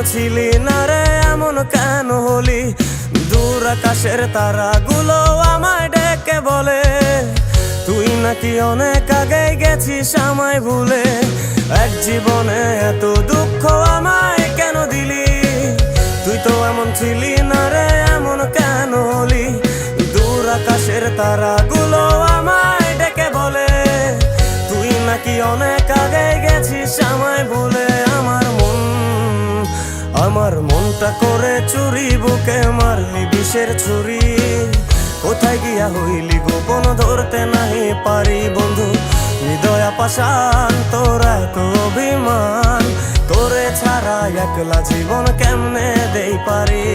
ছিলি না রে এমন কেন হলি? দূর আকাশের তারাগুলো আমায় ডেকে বলে তুই নাকি অনেক আগে গেছিস আমায় ভুলে। এক জীবনে এত দুঃখ আমায় কেন দিলি? তুই তো এমন ছিলি না রে এমন কেন হলি? দূর আকাশের তারাগুলো আমায় ডেকে বলে তুই নাকি অনেক আগে গেছিস আমায় ভুলে। আমার মনটা করে চুরি, বুকে মারলি বিষের ছুরি। কোথায় গিয়া হইলি গোপন ধরতে নাহি পারি বন্ধু। হৃদয় পাষাণ তোর এত অভিমান, তোরে ছাড়া একলা জীবন কেমনে দেই পারি।